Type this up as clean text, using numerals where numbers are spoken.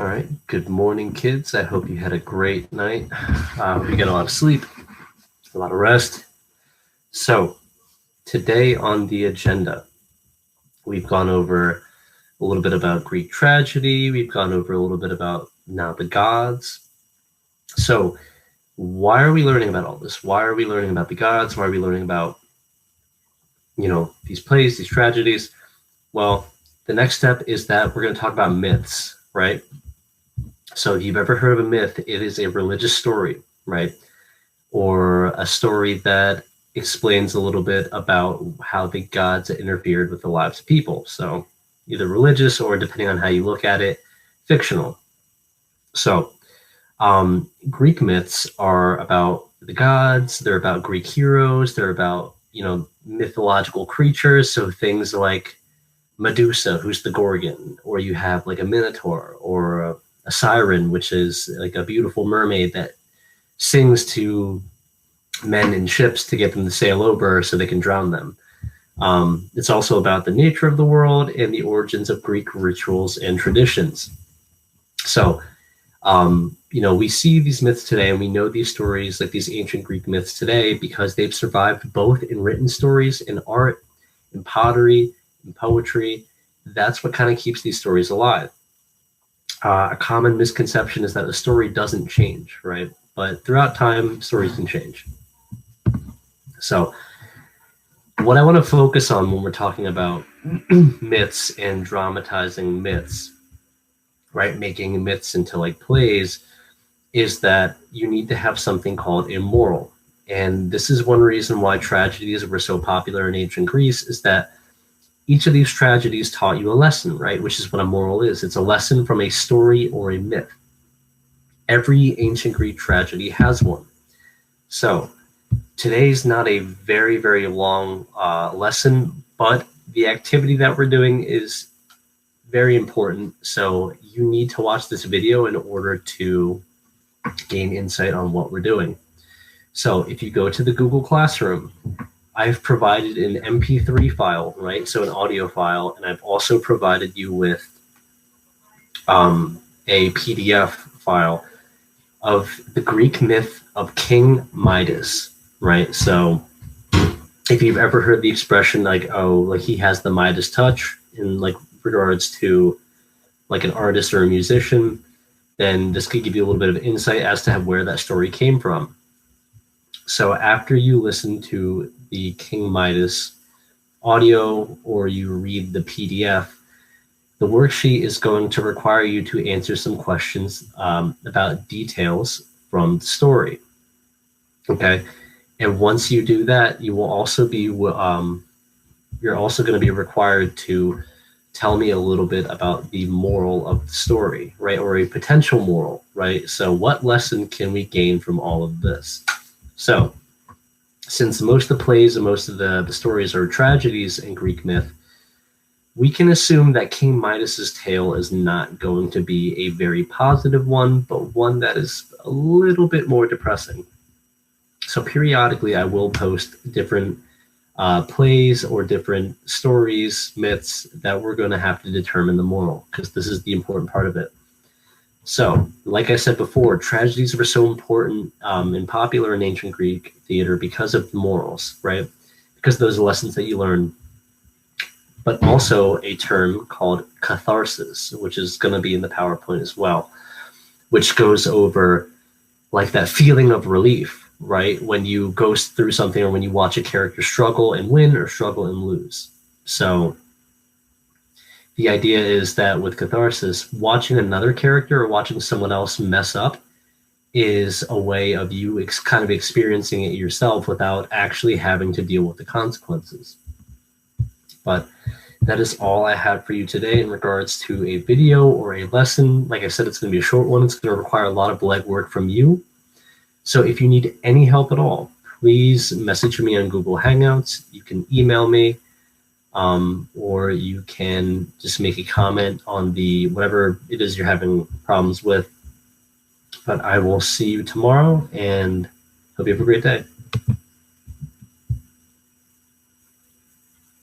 All right. Good morning, kids. I hope you had a great night. Hope you get a lot of sleep, a lot of rest. So, today on the agenda, we've gone over a little bit about Greek tragedy. We've gone over a little bit about now the gods. So, why are we learning about all this? Why are we learning about the gods? Why are we learning about, these plays, these tragedies? Well, the next step is that we're going to talk about myths, right? So if you've ever heard of a myth, it is a religious story, right? Or a story that explains a little bit about how the gods interfered with the lives of people. So either religious or, depending on how you look at it, fictional. So Greek myths are about the gods. They're about Greek heroes. They're about, mythological creatures. So things like Medusa, who's the Gorgon, or you have like a Minotaur or a siren, which is like a beautiful mermaid that sings to men in ships to get them to sail over so they can drown them. It's also about the nature of the world and the origins of Greek rituals and traditions. So, we see these myths today, and we know these stories, like these ancient Greek myths today, because they've survived both in written stories, in art, in pottery, in poetry. That's what kind of keeps these stories alive. A common misconception is that the story doesn't change, right? But throughout time, stories can change. So what I want to focus on when we're talking about myths and dramatizing myths, right, making myths into like plays, is that you need to have something called a moral. And this is one reason why tragedies were so popular in ancient Greece, is that each of these tragedies taught you a lesson, right? Which is what a moral is. It's a lesson from a story or a myth. Every ancient Greek tragedy has one. So today's not a very, very long lesson, but the activity that we're doing is very important. So you need to watch this video in order to gain insight on what we're doing. So if you go to the Google Classroom, I've provided an MP3 file, right? So an audio file, and I've also provided you with a PDF file of the Greek myth of King Midas, right? So if you've ever heard the expression like, oh, like he has the Midas touch in like regards to like an artist or a musician, then this could give you a little bit of insight as to where that story came from. So after you listen to the King Midas audio or you read the PDF, the worksheet is going to require you to answer some questions about details from the story. Okay, and once you do that, you will also be you're also going to be required to tell me a little bit about the moral of the story, right, or a potential moral, right? So what lesson can we gain from all of this? So since most of the plays and most of the stories are tragedies in Greek myth, we can assume that King Midas's tale is not going to be a very positive one, but one that is a little bit more depressing. So periodically I will post different plays or different stories, myths, that we're going to have to determine the moral, because this is the important part of it. So, like I said before, tragedies were so important and popular in ancient Greek theater because of the morals, right? Because those are lessons that you learn, but also a term called catharsis, which is going to be in the PowerPoint as well, which goes over like that feeling of relief, right? When you go through something or when you watch a character struggle and win or struggle and lose. So the idea is that with catharsis, watching another character or watching someone else mess up is a way of you kind of experiencing it yourself without actually having to deal with the consequences. But that is all I have for you today in regards to a video or a lesson. Like I said, it's going to be a short one. It's going to require a lot of legwork from you. So if you need any help at all, please message me on Google Hangouts. You can email me, or you can just make a comment on the whatever it is you're having problems with. But I will see you tomorrow, and hope you have a great day.